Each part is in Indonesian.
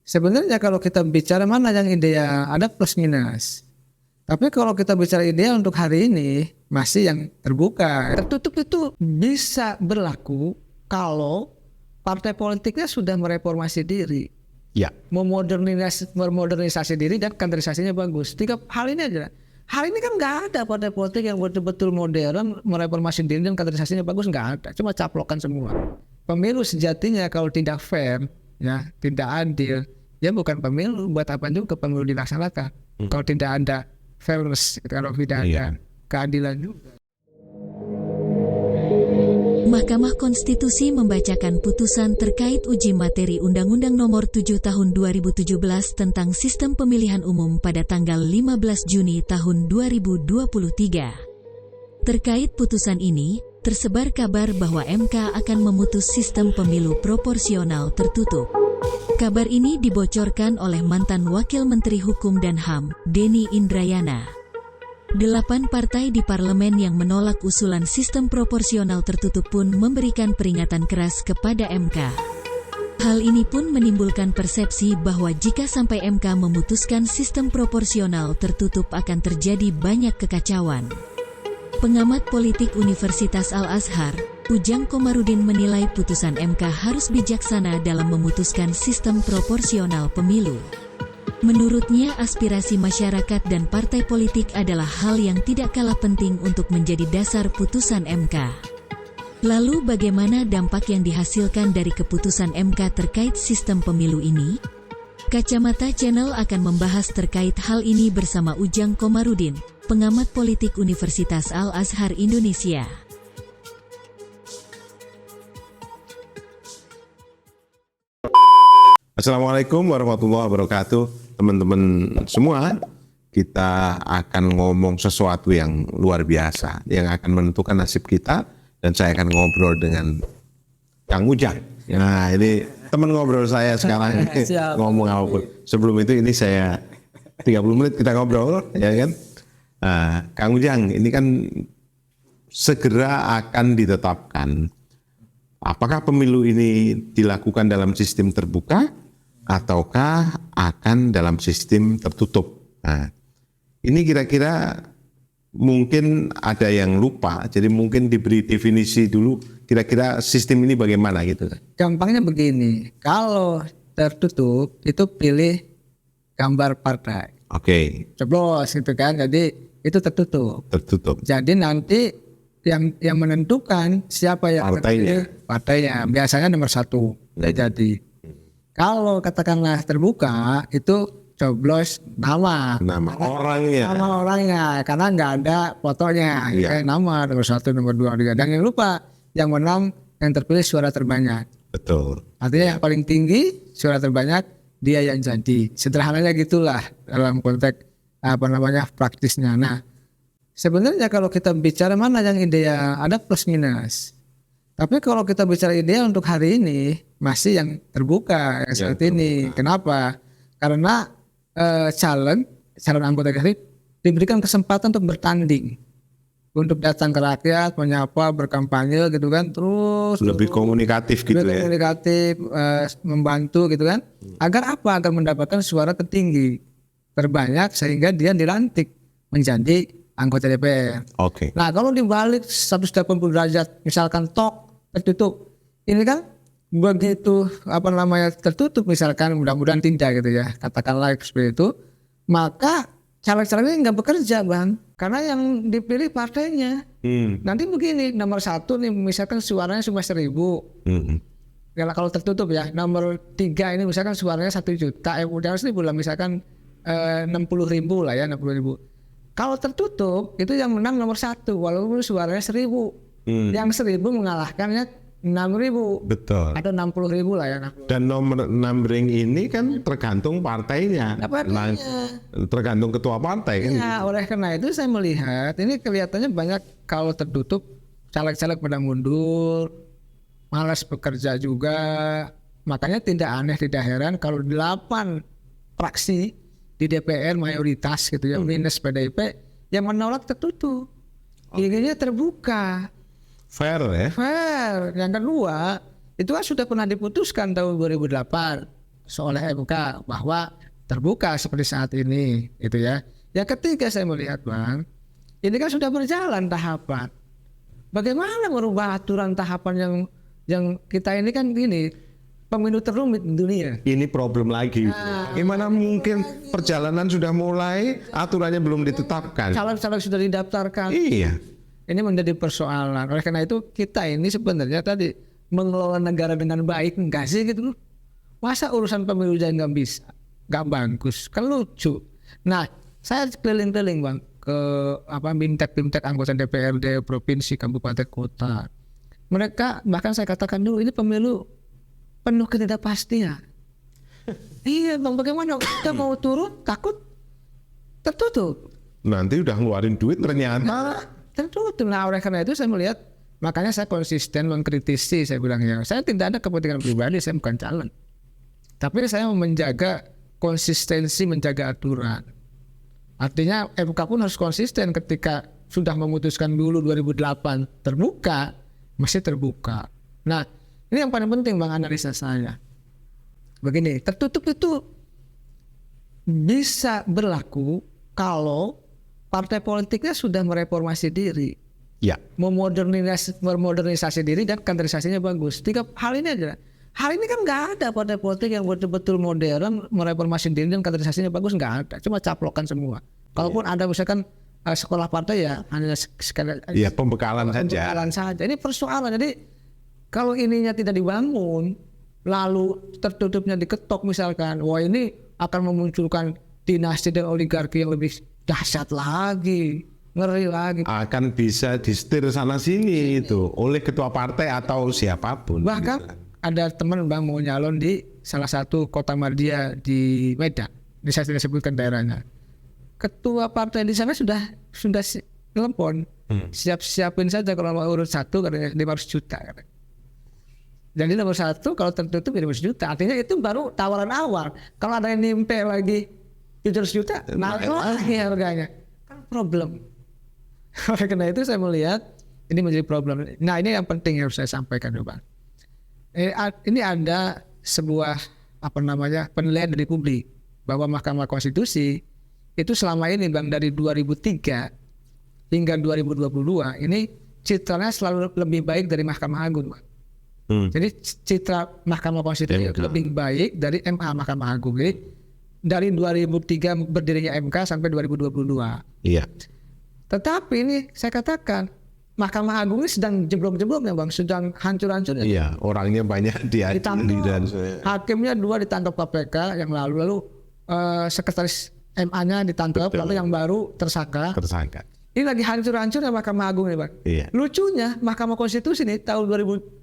Sebenarnya kalau kita bicara mana yang ideal, ada plus minus. Tapi kalau kita bicara ideal untuk hari ini, masih yang terbuka. Tertutup itu bisa berlaku kalau partai politiknya sudah mereformasi diri. Ya. Memodernisasi diri dan kaderisasinya bagus. 3 hal ini aja. Hari ini kan nggak ada partai politik yang betul-betul modern, mereformasi diri dan kaderisasinya bagus, nggak ada. Cuma caplokan semua. Pemilu sejatinya kalau tidak fair, ya tidak adil, ya bukan pemilu. Buat apa juga pemilu dilaksanakan? Kalau tidak ada fairness, kalau tidak ada keadilan juga. Mahkamah Konstitusi membacakan putusan terkait uji materi Undang-Undang Nomor 7 Tahun 2017 tentang Sistem Pemilihan Umum pada tanggal 15 Juni tahun 2023. Terkait putusan ini, tersebar kabar bahwa MK akan memutus sistem pemilu proporsional tertutup. Kabar ini dibocorkan oleh mantan Wakil Menteri Hukum dan HAM, Denny Indrayana. 8 partai di parlemen yang menolak usulan sistem proporsional tertutup pun memberikan peringatan keras kepada MK. Hal ini pun menimbulkan persepsi bahwa jika sampai MK memutuskan sistem proporsional tertutup akan terjadi banyak kekacauan. Pengamat politik Universitas Al-Azhar, Ujang Komarudin menilai putusan MK harus bijaksana dalam memutuskan sistem proporsional pemilu. Menurutnya aspirasi masyarakat dan partai politik adalah hal yang tidak kalah penting untuk menjadi dasar putusan MK. Lalu bagaimana dampak yang dihasilkan dari keputusan MK terkait sistem pemilu ini? Kacamata Channel akan membahas terkait hal ini bersama Ujang Komarudin, pengamat politik Universitas Al-Azhar Indonesia. Assalamualaikum warahmatullahi wabarakatuh. Teman-teman semua, kita akan ngomong sesuatu yang luar biasa, yang akan menentukan nasib kita, dan saya akan ngobrol dengan Kang Ujang. Nah, ini teman ngobrol saya sekarang ngomong apapun. Sebelum itu ini saya 30 menit kita ngobrol, ya kan? Kang Ujang, ini kan segera akan ditetapkan. Apakah pemilu ini dilakukan dalam sistem terbuka ataukah akan dalam sistem tertutup? Nah, ini kira-kira mungkin ada yang lupa, jadi mungkin diberi definisi dulu kira-kira sistem ini bagaimana gitu. Gampangnya begini, kalau tertutup itu pilih gambar partai. Oke. Coblos gitu kan, jadi itu tertutup. Tertutup. Jadi nanti yang menentukan siapa yang partainya. Biasanya nomor 1 jadi. Kalau katakanlah terbuka itu coblos nama orangnya. Nama orangnya karena nggak ada fotonya. Nama nomor 1, nomor 2, 3. Dan jangan lupa yang menang yang terpilih suara terbanyak. Betul. Artinya yang paling tinggi suara terbanyak dia yang jadi. Sederhananya gitulah dalam konteks praktisnya. Nah, sebenarnya kalau kita bicara mana yang ideal, ada plus minus. Tapi kalau kita bicara ideal untuk hari ini masih yang terbuka seperti ini. Kenapa? Karena calon anggota legislatif diberikan kesempatan untuk bertanding, untuk datang ke rakyat, menyapa, berkampanye gitu kan, terus lebih komunikatif gitu ya. Komunikatif, membantu gitu kan. Agar apa? Agar mendapatkan suara tertinggi, terbanyak sehingga dia dilantik menjadi anggota DPR. Oke. Nah, kalau dibalik 180 derajat misalkan tertutup, ini kan begitu tertutup misalkan, mudah-mudahan tidak gitu ya, katakanlah seperti itu, maka caleg-calegnya nggak bekerja Bang, karena yang dipilih partainya. Nanti begini, nomor 1 nih misalkan suaranya cuma 1.000. Kalau tertutup ya, nomor 3 ini misalkan suaranya 1 juta, udah 1.000 lah, misalkan 60.000 lah ya, 60.000. Kalau tertutup itu yang menang nomor 1 walaupun suaranya 1.000. Yang 1.000 mengalahkannya 6.000. Betul. Atau 60.000 lah ya. Dan nomor numbering ini kan tergantung partainya. Tergantung ketua partai kan. Ya, oleh karena itu saya melihat ini kelihatannya banyak kalau tertutup caleg-caleg pada mundur, malas bekerja juga. Makanya tidak aneh, tidak heran kalau 8 fraksi di DPR mayoritas gitu ya, minus PDIP yang menolak tertutup. Inginnya terbuka. Fair ya. Fair. Yang kedua, itu kan sudah pernah diputuskan tahun 2008. oleh MK bahwa terbuka seperti saat ini, gitu ya. Yang ketiga saya melihat Bang, ini kan sudah berjalan tahapan. Bagaimana merubah aturan tahapan yang kita ini kan gini, pemilu terumit di dunia. Ini problem lagi. Gimana mungkin perjalanan sudah mulai, aturannya belum ditetapkan. Calon-calon sudah didaftarkan. Iya. Ini menjadi persoalan. Oleh karena itu kita ini sebenarnya tadi mengelola negara dengan baik enggak sih gitu? Masa urusan pemilu aja nggak bisa, nggak bagus, kan lucu. Nah, saya keliling-keliling Bang ke bimtek anggota DPRD provinsi, kabupaten, kota. Mereka bahkan saya katakan dulu ini pemilu penuh ketidakpastian. Iya Bang, bagaimana kita mau turun takut tertutup. Nanti udah ngeluarin duit ternyata. Tertutup. Nah, oleh karena itu saya melihat, makanya saya konsisten mengkritisi, saya bilang ya, saya tidak ada kepentingan pribadi, saya bukan calon. Tapi saya menjaga konsistensi, menjaga aturan. Artinya MK pun harus konsisten ketika sudah memutuskan dulu 2008 terbuka, masih terbuka. Nah, ini yang paling penting Bang analisa saya. Begini, tertutup itu bisa berlaku kalau partai politiknya sudah mereformasi diri, Ya. memodernisasi diri dan kaderisasinya bagus. 3 hal ini aja. Hal ini kan nggak ada partai politik yang betul-betul modern, mereformasi diri dan kaderisasinya bagus, nggak ada. Cuma caplokan semua. Kalaupun ada misalkan sekolah partai ya hanya sekadar Pembekalan saja. Ini persoalan. Jadi kalau ininya tidak dibangun, lalu tertutupnya diketok misalkan, wah ini akan memunculkan dinasti dan oligarki yang lebih dahsyat lagi, ngeri lagi. Akan bisa disetir sana sini itu oleh ketua partai atau siapapun. Bahkan gitu. ada teman Bang mau nyalon di salah satu kota Mardia di Medan. Ini saya tidak sebutkan daerahnya. Ketua partai di sana sudah telepon, siapin saja kalau mau urut 1 katanya 500 juta. Katanya. Jadi nomor 1 kalau tertutup 500 juta. Artinya itu baru tawaran awal. Kalau ada yang nimpe lagi 700 juta, naik lagi harganya. Kan problem. Oleh karena itu saya melihat ini menjadi problem. Nah ini yang penting yang harus saya sampaikan Bang. Ini ada sebuah penilaian dari publik bahwa Mahkamah Konstitusi itu selama ini Bang dari 2003 hingga 2022 ini citranya selalu lebih baik dari Mahkamah Agung Bang. Jadi citra Mahkamah Konstitusi lebih baik dari MA Mahkamah Agung. Jadi dari 2003 berdirinya MK sampai 2022. Iya. Tetapi ini saya katakan Mahkamah Agung ini sedang jeblok-jebloknya Bang, sedang hancur-hancurnya. Iya, orangnya banyak diadili dan hakimnya 2 ditangkap KPK yang lalu sekretaris MA-nya ditangkap, lalu yang baru tersangka. Ini lagi hancur-hancurnya Mahkamah Agung nih Bang. Iya. Lucunya Mahkamah Konstitusi nih tahun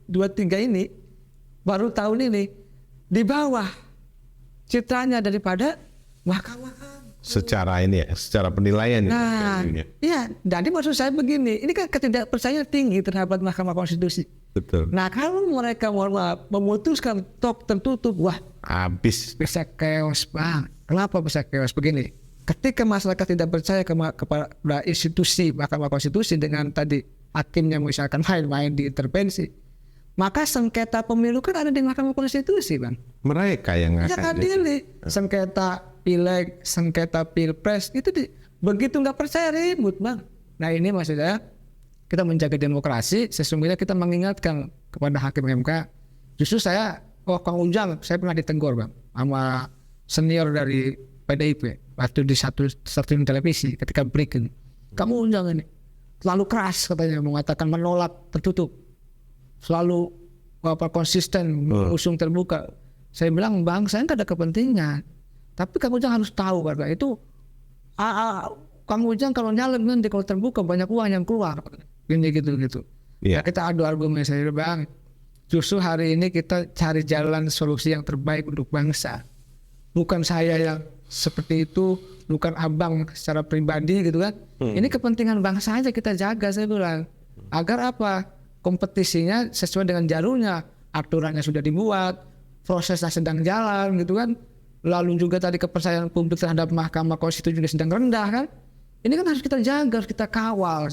2023 ini baru tahun ini di bawah citranya daripada Mahkamah Agung. Secara penilaian. Nah, iya. Jadi maksud saya begini, ini kan ketidakpercayaan tinggi terhadap Mahkamah Konstitusi. Betul. Nah kalau mereka memutuskan tok tertutup, wah habis. bisa chaos Bang. Kenapa bisa chaos begini? Ketika masyarakat tidak percaya kepada institusi Mahkamah Konstitusi dengan tadi hakimnya misalkan main-main diintervensi, maka sengketa pemilu kan ada di Mahkamah Konstitusi Bang. Mereka yang akan adili. Sengketa pileg, sengketa pilpres itu begitu nggak percaya ribut Bang. Nah ini maksudnya kita menjaga demokrasi, sesungguhnya kita mengingatkan kepada hakim MK. Justru Kang Ujang, saya pernah ditegur Bang sama senior dari PDIP waktu di satu stasiun televisi ketika breaking. Kamu Ujang ini terlalu keras katanya, mengatakan menolak tertutup, selalu konsisten usung terbuka. Saya bilang Bang, saya nggak ada kepentingan, tapi Kang Ujang harus tahu karena itu Kang Ujang kalau nyalek nanti kalau terbuka banyak uang yang keluar gini gitu. Yeah. Nah, kita adu argumen, saya Bang, justru hari ini kita cari jalan solusi yang terbaik untuk bangsa. Bukan saya yang seperti itu, bukan abang secara pribadi gitu kan. Ini kepentingan bangsa aja kita jaga, saya bilang. Agar apa? Kompetisinya sesuai dengan jalurnya, aturannya sudah dibuat, prosesnya sedang jalan gitu kan. Lalu juga tadi kepercayaan publik terhadap Mahkamah Konstitusi juga sedang rendah kan. Ini kan harus kita jaga, harus kita kawal.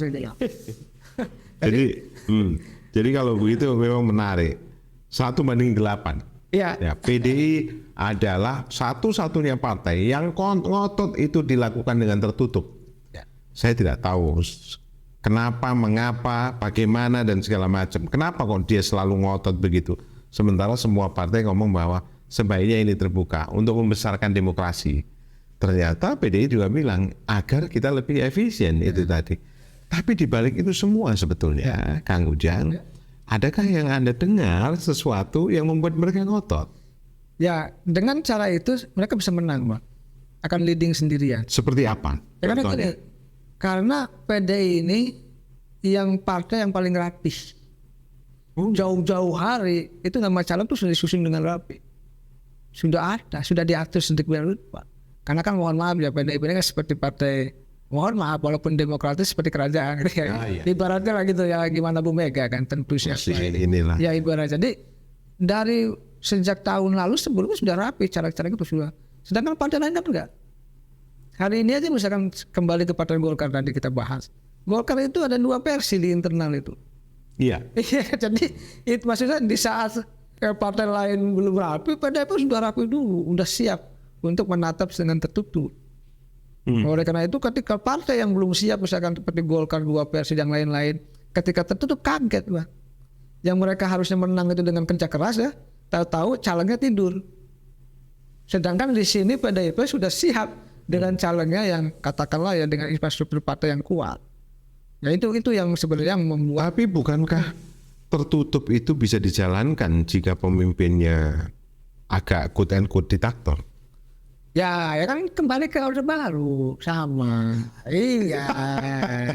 Jadi kalau begitu memang menarik. 1:8. Iya. Ya, PDI adalah satu-satunya partai yang ngotot itu dilakukan dengan tertutup. Ya. Saya tidak tahu kenapa, mengapa, bagaimana dan segala macam. Kenapa kok dia selalu ngotot begitu? Sementara semua partai ngomong bahwa sebaiknya ini terbuka untuk membesarkan demokrasi. Ternyata PDI juga bilang agar kita lebih efisien itu tadi. Tapi dibalik itu semua sebetulnya, Kang Ujang, adakah yang Anda dengar sesuatu yang membuat mereka ngotot? Ya, dengan cara itu mereka bisa menang, Bang. Akan leading sendirian. Seperti apa? Ya, Contohnya? karena PDI ini yang partai yang paling rapih. Jauh-jauh hari itu nama calon tuh sudah disusun dengan rapi. Sudah ada, sudah diatur sedemikian rupa. Karena kan mohon maaf ya, PDI ini kan seperti partai, mohon maaf walaupun demokratis seperti kerajaan gitu ya. iya. Ibaratnya lah gitu ya, gimana Bu Mega kan tentu siapa. Inilah. Ya ibarat jadi dari sejak tahun lalu sebelumnya sudah rapi cara-cara itu sudah. Sedangkan partai lain kan enggak. Hari ini aja misalkan kembali ke partai Golkar tadi kita bahas. Golkar itu ada 2 versi di internal itu. Iya. Iya, jadi itu maksudnya di saat partai lain belum rapi, PDI pun sudah rapi dulu, udah siap untuk menatap dengan tertutup. Oleh karena itu ketika partai yang belum siap misalkan seperti Golkar 2 versi dan lain-lain, ketika tertutup kaget, Bang. Yang mereka harusnya menang itu dengan kerja keras ya, tahu-tahu calonnya tidur. Sedangkan di sini PDIP sudah siap dengan calonnya yang katakanlah ya dengan infrastruktur partai yang kuat. Ya itu yang sebenarnya membuat. Tapi bukankah tertutup itu bisa dijalankan jika pemimpinnya agak quote and quote diktator? Ya kan kembali ke orde baru sama. Iya.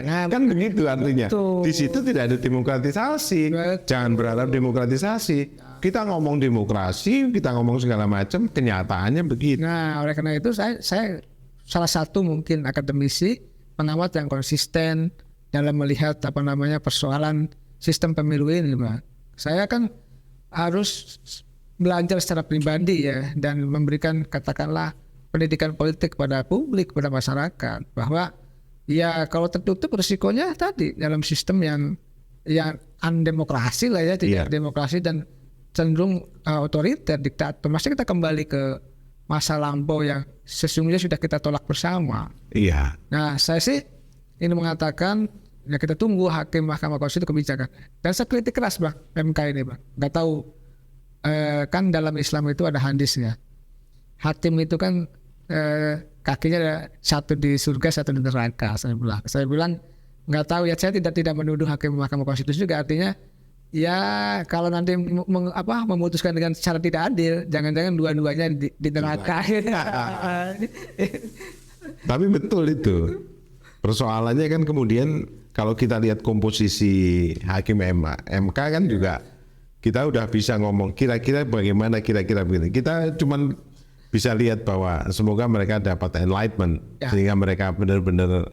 Nah, Kan begitu artinya. Betul. Di situ tidak ada demokratisasi. Betul. Jangan berharap demokratisasi. Kita ngomong demokrasi, kita ngomong segala macam, kenyataannya begitu. nah, oleh karena itu saya salah satu mungkin akademisi pengamat yang konsisten dalam melihat persoalan sistem pemilu ini, Bang. Saya kan harus belajar secara pribadi ya dan memberikan katakanlah pendidikan politik kepada publik, kepada masyarakat bahwa ya kalau tertutup risikonya tadi dalam sistem yang undemokrasi lah ya, tidak demokrasi dan cenderung otoriter, diktator. Masih kita kembali ke masa lampau yang sesungguhnya sudah kita tolak bersama. Iya. Nah, saya sih ini mengatakan ya kita tunggu hakim Mahkamah Konstitusi kebijakan. Dan saya kritik keras, Bang, MK ini, Bang. Nggak tahu kan dalam Islam itu ada hadisnya. Hakim itu kan kakinya ada satu di surga, satu di neraka. Saya bilang nggak tahu ya. Saya tidak menuduh hakim Mahkamah Konstitusi juga, artinya ya kalau nanti memutuskan dengan cara tidak adil, jangan-jangan dua-duanya di neraka. Tapi betul itu. Persoalannya kan kemudian kalau kita lihat komposisi hakim MK kan juga kita udah bisa ngomong kira-kira bagaimana kira-kira begini. Kita cuman bisa lihat bahwa semoga mereka dapat enlightenment sehingga mereka benar-benar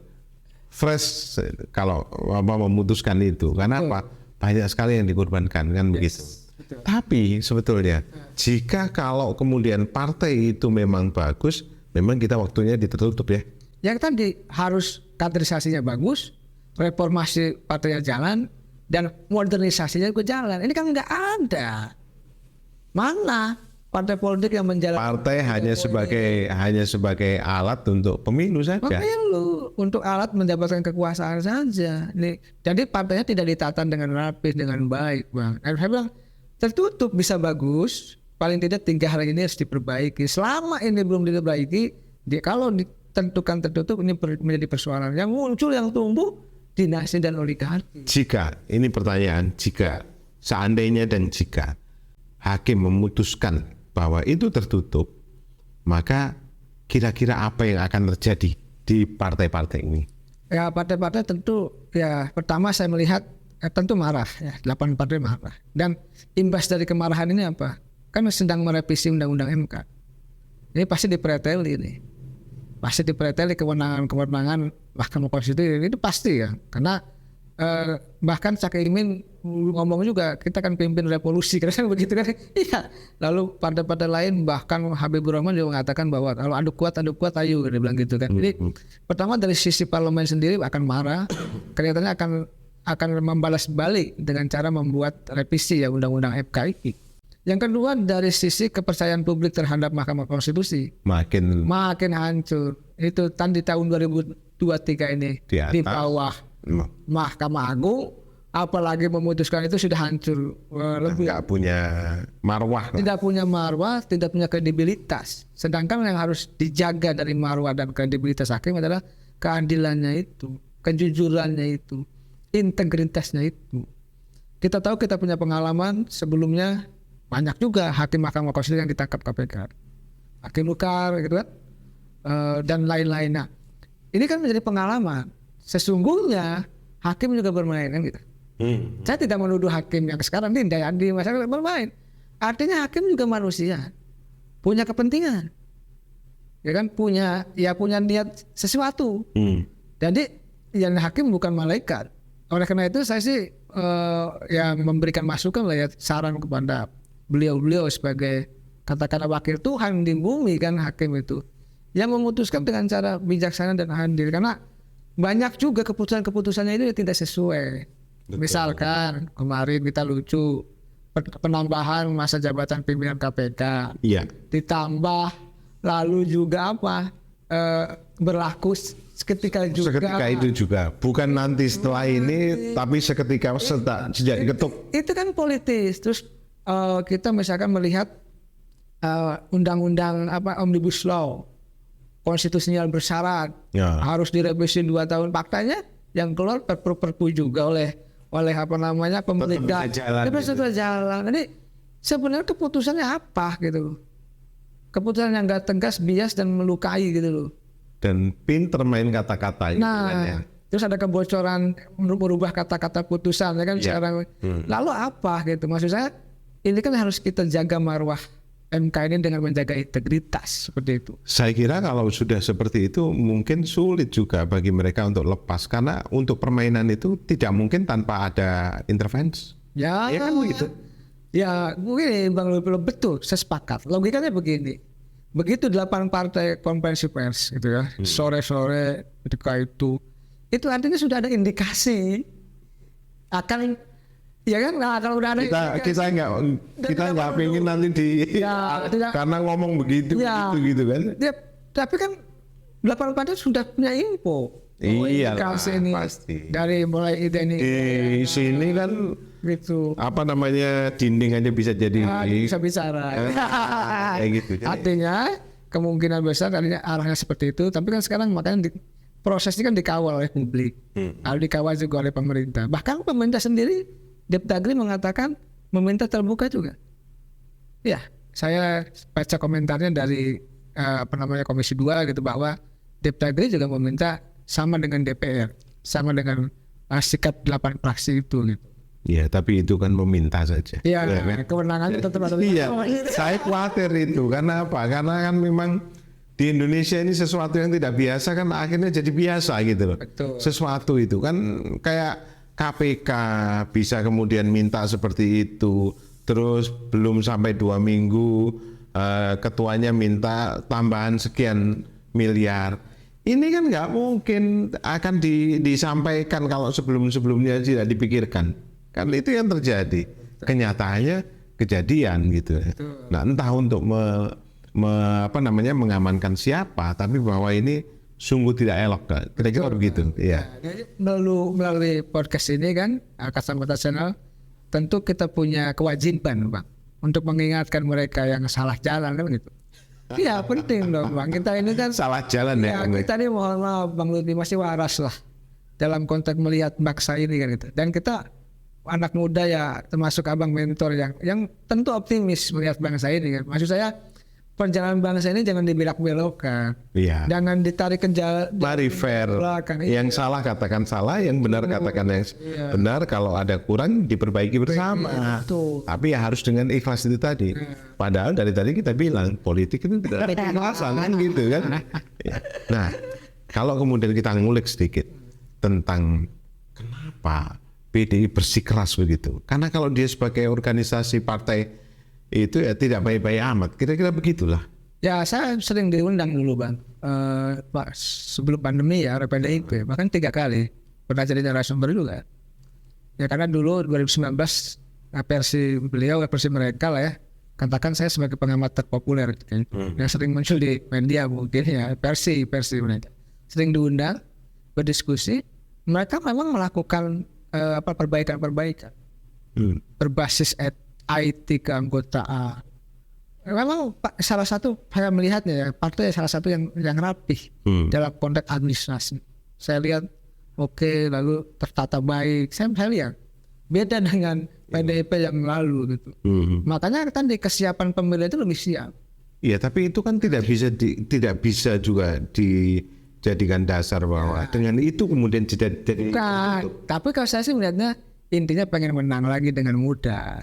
fresh kalau memutuskan itu. Karena apa? Banyak sekali yang dikorbankan kan begitu. Betul. Tapi sebetulnya jika kalau kemudian partai itu memang bagus, memang kita waktunya ditutup ya. Yang tadi harus kaderisasinya bagus, reformasi partainya jalan, dan modernisasinya juga jalan. Ini kan nggak ada. Mana partai politik yang menjalankan? Partai hanya sebagai alat untuk pemilu saja. Pemilu untuk alat mendapatkan kekuasaan saja. Jadi partainya tidak ditata dengan rapi, dengan baik, Bang. Dan saya bilang tertutup bisa bagus, paling tidak 3 hal ini harus diperbaiki. Selama ini belum diperbaiki, kalau ditentukan tertutup ini menjadi persoalan. Yang muncul, yang tumbuh dinasti dan oligarki. Jika ini pertanyaan, jika seandainya dan jika hakim memutuskan bahwa itu tertutup, maka kira-kira apa yang akan terjadi di partai-partai ini? Ya partai-partai tentu ya pertama saya melihat tentu marah ya, 8 partai marah. Dan imbas dari kemarahan ini apa? Kan sedang merevisi undang-undang MK. Ini pasti dipreteli nih. Pasti dipreteli kewenangan Mahkamah Konstitusi itu pasti ya. Karena bahkan Cak Imin ngomong juga kita kan pimpin revolusi kan begitu kan. Iya. Lalu partai-partai lain bahkan Habibur Rahman juga mengatakan bahwa kalau adu kuat ayo dia bilang gitu kan. Jadi pertama dari sisi parlemen sendiri akan marah, kelihatannya akan membalas balik dengan cara membuat revisi ya undang-undang MK ini. Yang kedua dari sisi kepercayaan publik terhadap Mahkamah Konstitusi Makin makin hancur. Itu tadi tahun 2023 ini Di atas. di bawah Mahkamah Agung, apalagi memutuskan itu sudah hancur. Lebih nggak punya marwah. tidak punya marwah, tidak punya kredibilitas. Sedangkan yang harus dijaga dari marwah dan kredibilitas hakim adalah keadilannya itu, kejujurannya itu, integritasnya itu. Kita tahu kita punya pengalaman sebelumnya banyak juga hakim Mahkamah Konstitusi yang ditangkap KPK, hakim Lukar gitu kan, dan lain-lain. Nah, ini kan menjadi pengalaman. Sesungguhnya hakim juga bermain kan gitu. Saya tidak menuduh hakim yang sekarang ini di masyarakat bermain. Artinya hakim juga manusia, punya kepentingan, ya kan, punya niat sesuatu. Jadi yang hakim bukan malaikat. Oleh karena itu saya sih yang memberikan masukan lah ya, saran kepada beliau sebagai katakanlah wakil Tuhan di bumi kan, hakim itu yang memutuskan dengan cara bijaksana dan adil, karena banyak juga keputusannya itu tidak sesuai. Betul. Misalkan kemarin kita lucu penambahan masa jabatan pimpinan KPK, Iya. ditambah lalu juga apa berlaku seketika itu juga bukan nanti setelah ini, tapi seketika sejak diketuk. Itu kan politis. Terus kita misalkan melihat undang-undang Omnibus Law, konstitusional bersyarat, Ya. harus direvisi 2 tahun. Faktanya yang keluar perpu juga oleh pemerintah. Tetap jalan. Jadi sebenarnya keputusannya apa gitu? Keputusan yang nggak tegas, bias dan melukai gitu loh. Dan pinter main kata-kata itu kan ya. Terus ada kebocoran merubah kata-kata putusan ya kan sekarang. Lalu apa gitu? Maksud saya ini kan harus kita jaga marwah MK ini dengan menjaga integritas seperti itu. Saya kira kalau sudah seperti itu mungkin sulit juga bagi mereka untuk lepas, karena untuk permainan itu tidak mungkin tanpa ada intervensi. Ya kan begitu. Ya mungkin Bang Lupilo betul, saya sepakat. Logikanya begini. Begitu 8 partai konferensi pers gitu ya, sore-sore ketika itu artinya sudah ada indikasi akan, ya kan? Nah, kalau udah ada kita nggak pengen nanti karena ngomong begitu gitu kan. Ya, tapi kan 8 partai sudah punya info. Iya ini pasti. Dari mulai ide ini. Di sini kan gitu. Dinding aja bisa jadi bisa bicara. Kayak gitu. Jadi, artinya kemungkinan besar arahnya seperti itu. Tapi kan sekarang makanya prosesnya kan dikawal oleh publik, harus dikawal juga oleh pemerintah. Bahkan pemerintah sendiri, Depdagri mengatakan meminta terbuka juga. Ya, saya baca komentarnya dari Komisi 2 gitu, bahwa Depdagri juga meminta sama dengan DPR, sama dengan sikap 8 fraksi itu gitu. Ya, tapi itu kan meminta saja. Iya, kewenangannya tetap ada. Iya, saya khawatir itu. Karena apa? Karena kan memang di Indonesia ini sesuatu yang tidak biasa kan akhirnya jadi biasa gitu loh. Betul. Sesuatu itu kan kayak KPK bisa kemudian minta seperti itu. Terus belum sampai 2 minggu ketuanya minta tambahan sekian miliar. Ini kan nggak mungkin akan disampaikan kalau sebelum-sebelumnya tidak dipikirkan. Kan itu yang terjadi. Kenyataannya kejadian gitu. Nah, entah untuk mengamankan siapa, tapi bahwa ini sungguh tidak elok. Kira-kira begitu. Iya. Jadi melalui podcast ini kan, Kacamata Channel, tentu kita punya kewajiban, Bang, untuk mengingatkan mereka yang salah jalan kan gitu. Iya penting dong Bang, kita ini kan salah jalan ya. Kita ini mohon maaf Bang Lutfi masih waras lah dalam konteks melihat bangsa ini kan gitu. Dan kita anak muda ya, termasuk abang mentor yang tentu optimis melihat bangsa ini kan. Maksud saya perjalanan bangsa ini jangan dibelok-belokkan. Iya. Jangan ditarik ke jalan. Mari fair. Yang salah katakan salah, yang benar katakan yang benar. Kalau ada kurang diperbaiki bersama. Tapi ya harus dengan ikhlas itu tadi. Padahal dari tadi kita bilang politik itu tidak ada kemasan kan gitu kan. Nah, kalau kemudian kita ngulik sedikit tentang kenapa PDI bersikeras begitu. Karena kalau dia sebagai organisasi partai itu ya tidak baik-baik amat, kira-kira begitulah. Ya saya sering diundang dulu Bang, Pak, sebelum pandemi ya oleh PDIP, bahkan 3 kali pernah jadi narasumber juga. Ya karena dulu 2019 versi beliau, versi mereka lah ya, katakan saya sebagai pengamat terpopuler gitu, yang sering muncul di media mungkin ya, versi mereka sering diundang berdiskusi, mereka memang melakukan perbaikan berbasis IT keanggotaan. Memang salah satu saya melihatnya ya, partai salah satu yang rapih dalam konteks administrasi. Saya lihat oke, lalu tertata baik. Saya lihat beda dengan PDIP yang lalu gitu. Makanya kan di kesiapan pemilih itu lebih siap. Iya, tapi itu kan tidak bisa juga dijadikan dasar bahwa dengan itu kemudian tidak jadi. Tapi kalau saya sih melihatnya intinya pengen menang lagi dengan mudah.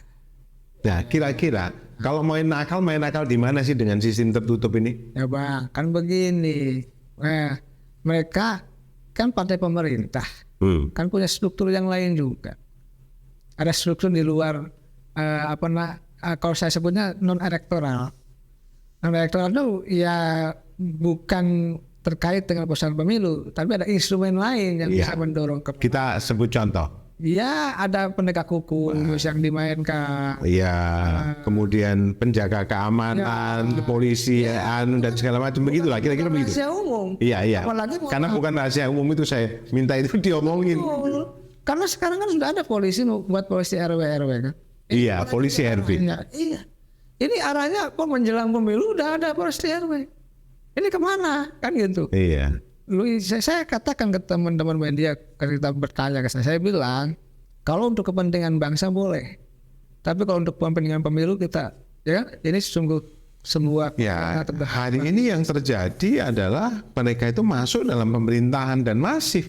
Nah, kira-kira kalau main nakal di mana sih dengan sistem tertutup ini? Ya Bang, kan begini. Mereka kan partai pemerintah, kan punya struktur yang lain juga. Ada struktur di luar kalau saya sebutnya non elektoral. Non elektoral itu ya bukan terkait dengan pelaksanaan pemilu, tapi ada instrumen lain yang bisa mendorong ke. Kita sebut contoh. Ya, ada penegak hukum yang dimainkan. Iya, kemudian penjaga keamanan, kepolisian dan segala macam begitulah, kira-kira begitu. Rahasia umum. Iya. Karena bukan rahasia umum itu saya minta itu diomongin. Karena sekarang kan sudah ada polisi buat polisi RW kan. Iya, polisi RW. Iya. Ini arahnya kok menjelang pemilu udah ada polisi RW. Ini kemana kan gitu. Iya. Saya katakan ke teman-teman media ketika bertanya ke saya bilang kalau untuk kepentingan bangsa boleh, tapi kalau untuk kepentingan pemilu kita ya ini sungguh semua hari ini yang terjadi adalah mereka itu masuk dalam pemerintahan dan masif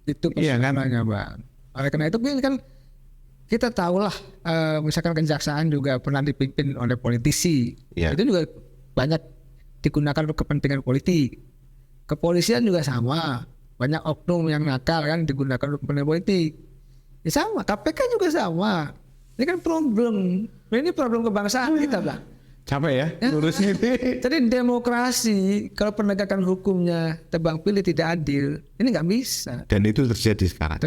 itu persoalannya Bang. Oleh karena itu kan kita tahulah misalkan kejaksaan juga pernah dipimpin oleh politisi, itu juga banyak digunakan untuk kepentingan politik. Kepolisian juga sama, banyak oknum yang nakal kan digunakan untuk kepentingan politik. Ya sama, KPK juga sama. Ini kan problem kebangsaan kita Bang. Capek ya ngurus ini. Jadi demokrasi kalau penegakan hukumnya tebang pilih tidak adil, ini nggak bisa. Dan itu terjadi sekarang.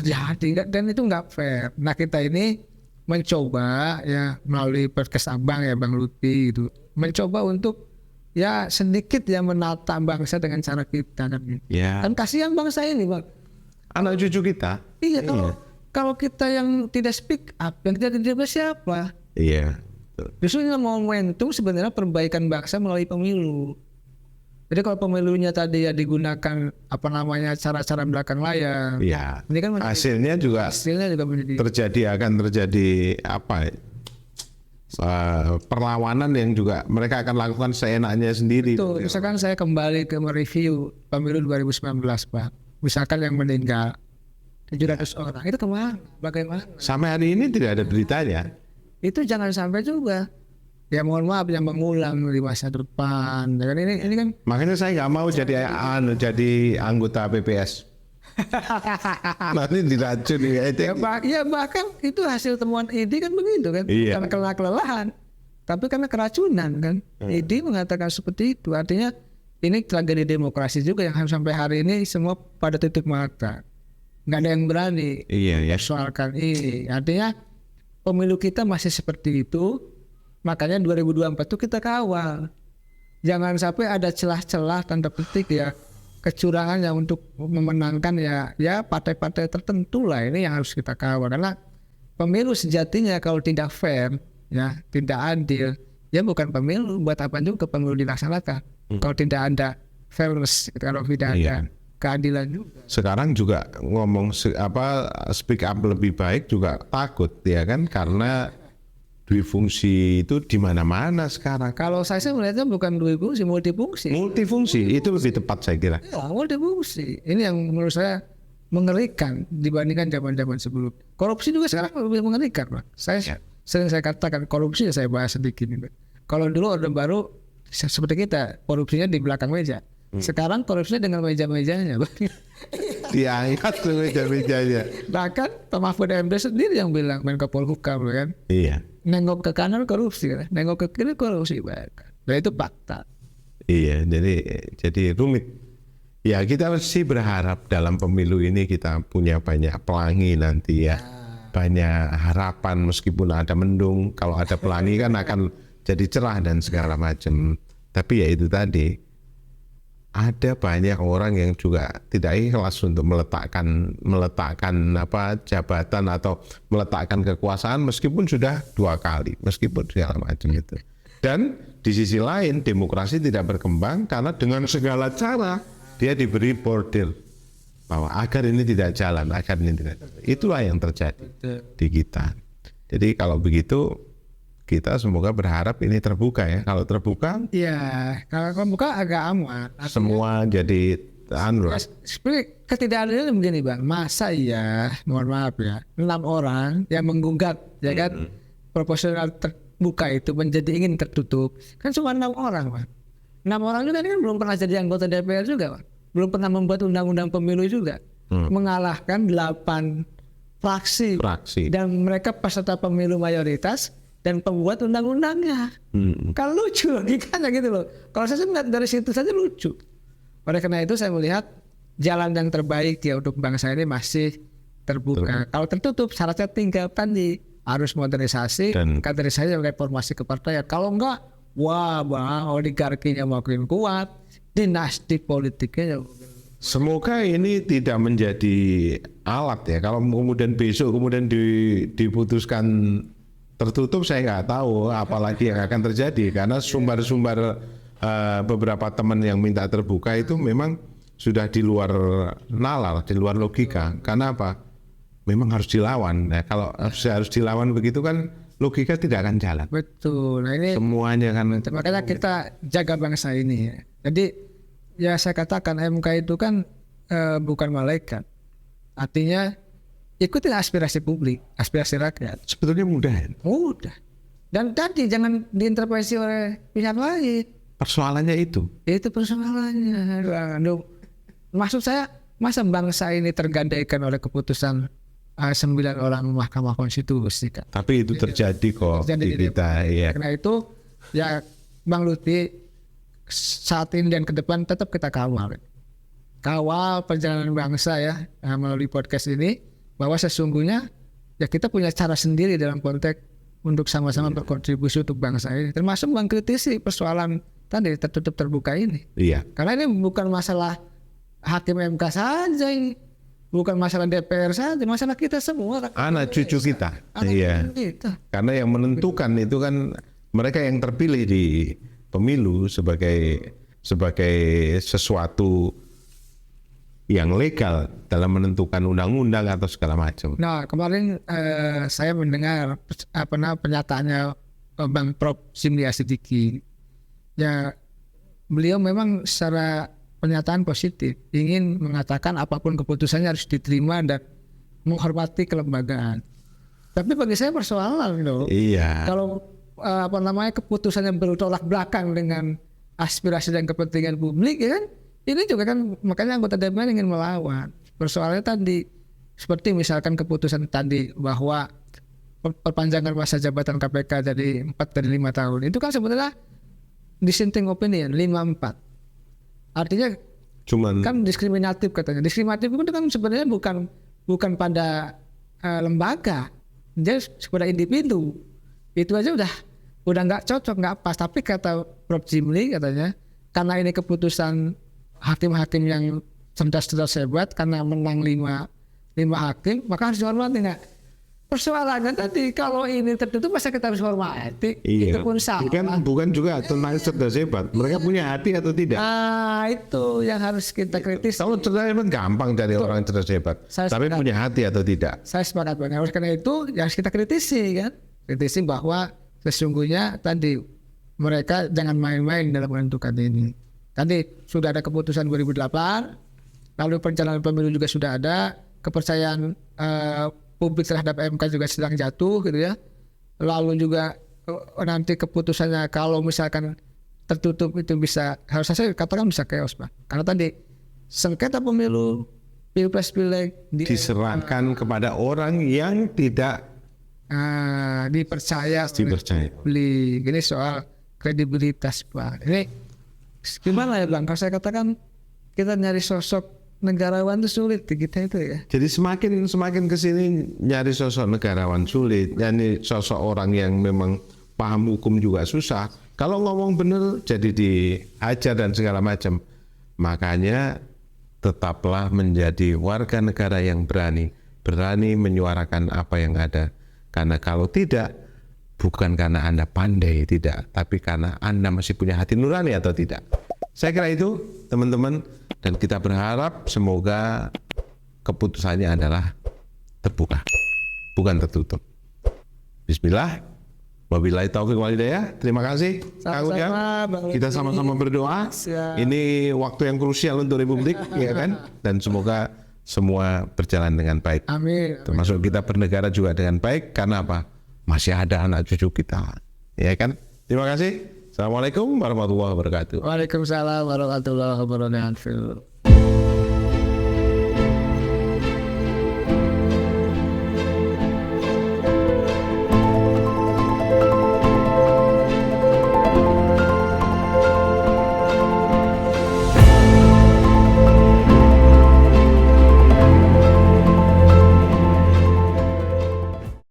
Dan itu nggak fair. Nah kita ini mencoba ya melalui podcast Abang ya Bang Lutfi itu, mencoba untuk ya sedikit ya menata bangsa dengan cara kita kan. Kan kasihan bangsa ini Bang. Anak cucu kita. Iya. Kalau kita yang tidak speak up, yang tidak siapa? Iya. Justru ini momentum sebenarnya perbaikan bangsa melalui pemilu. Jadi kalau pemilunya tadi ya digunakan cara-cara belakang layar. Iya. Ini kan hasilnya juga akan terjadi perlawanan yang juga mereka akan lakukan seenaknya sendiri. Betul. Misalkan saya kembali ke mereview pemilu 2019 Pak. Misalkan yang meninggal 700 orang, itu kemana? Bagaimana? Sampai hari ini tidak ada beritanya. Itu jangan sampai juga. Ya mohon maaf yang mengulang di masa depan. Dan ini kan. Makanya saya nggak mau jadi anggota PPS. Nanti diracun ya bahkan itu hasil temuan ID kan begitu kan, bukan kelelahan tapi karena keracunan kan. ID mengatakan seperti itu. Artinya ini tragedi demokrasi juga yang sampai hari ini semua pada tutup mata, nggak ada yang berani soalkan ini. Artinya pemilu kita masih seperti itu, makanya 2024 itu kita kawal, jangan sampai ada celah-celah tanda petik ya kecurangan yang untuk memenangkan ya partai-partai tertentu lah. Ini yang harus kita kawal, karena pemilu sejatinya kalau tidak fair ya tidak adil ya bukan pemilu. Buat apa juga pemilu dilaksanakan kalau tidak ada fairness, kalau tidak ada keadilan juga. Sekarang juga ngomong speak up lebih baik juga takut ya kan, karena duifungsi itu di mana-mana sekarang. Kalau saya melihatnya bukan duifungsi, multifungsi. Multifungsi itu lebih tepat saya kira. Ya, multifungsi. Ini yang menurut saya mengerikan dibandingkan zaman-zaman sebelum. Korupsi juga sekarang lebih mengerikan, Pak. Sering saya katakan korupsi, saya bahas sedikit. Kalau dulu Orde Baru seperti kita, korupsinya di belakang meja. Sekarang korupsinya dengan meja-mejanya. Diangkat ke meja-mejanya. Bahkan Pak Mahfud MD sendiri yang bilang, Menko Polhukam kan. Iya. Nengok ke kanan korupsi, nengok ke kiri korupsi, dan itu fakta. Iya, jadi rumit. Ya kita mesti berharap dalam pemilu ini kita punya banyak pelangi nanti ya, banyak harapan meskipun ada mendung. Kalau ada pelangi kan akan jadi cerah dan segala macam. Tapi ya itu tadi, ada banyak orang yang juga tidak ikhlas untuk meletakkan apa jabatan atau meletakkan kekuasaan meskipun sudah 2 kali, meskipun segala macam itu. Dan di sisi lain demokrasi tidak berkembang karena dengan segala cara dia diberi bordir bahwa agar ini tidak jalan, agar ini tidak. Itulah yang terjadi di kita. Jadi kalau begitu kita semoga berharap ini terbuka ya. Kalau terbuka, ya kalau terbuka agak aman. Semua jadi Seperti ketidakadilan begini Bang, masa ya, mohon maaf ya, 6 orang yang menggugat ya kan proporsional terbuka itu menjadi ingin tertutup, kan cuma 6 orang Bang. 6 orang juga ini kan belum pernah jadi anggota DPR juga Bang, belum pernah membuat undang-undang pemilu juga, mengalahkan 8 fraksi dan mereka peserta pemilu mayoritas dan pembuat undang-undangnya. Kan lucu logikanya gitu loh. Kalau saya melihat dari situ saja lucu. Oleh karena itu saya melihat jalan yang terbaik ya untuk bangsa ini masih terbuka. Kalau tertutup syaratnya tinggal tadi harus modernisasi, kaderisasi, reformasi kepartaian. Kalau enggak, wah bang, oligarkinya makin kuat, dinasti politiknya. Semoga ini tidak menjadi alat ya. Kalau kemudian besok diputuskan tertutup, saya nggak tahu apalagi yang akan terjadi karena sumber-sumber beberapa teman yang minta terbuka itu memang sudah di luar nalar, di luar logika. Karena apa? Memang harus dilawan. Nah, kalau harus dilawan begitu kan logika tidak akan jalan. Betul. Nah, ini semuanya kan. Makanya kita jaga bangsa ini. Ya. Jadi ya saya katakan MK itu kan bukan malaikat. Artinya ikuti aspirasi publik, aspirasi rakyat. Sebetulnya mudah. Mudah. Dan tadi jangan diintervensi oleh pihak lain. Persoalannya itu. Itu persoalannya. Aduh. Maksud saya, masa bangsa ini tergadaikan oleh keputusan 9 orang Mahkamah Konstitusi kan? Tapi itu terjadi kok di kita. Ya. Karena itu ya Bang Lutfi saat ini dan ke depan tetap kita kawal perjalanan bangsa ya melalui podcast ini, bahwa sesungguhnya ya kita punya cara sendiri dalam konteks untuk sama-sama berkontribusi untuk bangsa ini, termasuk mengkritisi persoalan tadi tertutup terbuka ini. Iya. Karena ini bukan masalah hakim MK saja ini, bukan masalah DPR saja, masalah kita semua. Anak cucu kita. Iya. Kita. Karena yang menentukan itu kan mereka yang terpilih di pemilu sebagai sesuatu yang legal dalam menentukan undang-undang atau segala macam. Nah kemarin saya mendengar pernyataannya Bang Prof. Zimli Asidiki. Ya beliau memang secara pernyataan positif ingin mengatakan apapun keputusannya harus diterima dan menghormati kelembagaan. Tapi bagi saya persoalan loh. Iya. Kalau keputusannya bertolak belakang dengan aspirasi dan kepentingan publik ya kan, ini juga kan makanya anggota DPR ingin melawan. Persoalannya tadi seperti misalkan keputusan tadi bahwa perpanjangan masa jabatan KPK dari 4 dari 5 tahun itu kan sebenarnya dissenting opinion 5-4. Artinya kan diskriminatif katanya. Diskriminatif itu kan sebenarnya bukan pada lembaga, dia kepada individu. Itu aja udah nggak cocok, nggak pas. Tapi kata Prof. Zimli katanya karena ini keputusan hakim-hakim yang cerdas hebat karena menang 5 hakim maka harus dihormati. Nah, persoalannya tadi kalau ini tertutup masa kita harus hormati? Iya. Itu pun salah. Bukan juga tentang cerdas hebat. Mereka punya hati atau tidak? Itu yang harus kita kritis. Kalau cerdas hebat gampang dari orang cerdas hebat. Tapi punya hati atau tidak? Saya sepakat banget. Karena itu yang harus kita kritisi kan. Kritisi bahwa sesungguhnya tadi mereka jangan main-main dalam menentukan ini. Tadi sudah ada keputusan 2008, lalu perjalanan pemilu juga sudah ada, kepercayaan publik terhadap MK juga sedang jatuh gitu ya. Lalu juga nanti keputusannya kalau misalkan tertutup itu bisa, harus saya katakan bisa chaos Pak. Karena tadi sengketa pemilu, pilpres pileg diserahkan kepada orang yang tidak dipercaya. Ini soal kredibilitas Pak. Ini gimana ya Bang? Kalau saya katakan kita nyari sosok negarawan itu sulit di kita itu ya. Jadi semakin kesini nyari sosok negarawan sulit, nyari sosok orang yang memang paham hukum juga susah. Kalau ngomong bener jadi dihajar dan segala macam. Makanya tetaplah menjadi warga negara yang berani menyuarakan apa yang ada. Karena kalau tidak, bukan karena Anda pandai, tidak, tapi karena Anda masih punya hati nurani atau tidak. Saya kira itu, teman-teman, dan kita berharap semoga keputusannya adalah terbuka, bukan tertutup. Bismillah. Wabillahi taufiq wal hidayah. Terima kasih. Kang Ujang. Kita sama-sama berdoa. Ini waktu yang krusial untuk Republik, ya kan? Dan semoga semua berjalan dengan baik. Amin. Termasuk kita bernegara juga dengan baik. Karena apa? Masih ada anak cucu kita, ya kan? Terima kasih. Assalamualaikum warahmatullahi wabarakatuh. Waalaikumsalam warahmatullahi wabarakatuh.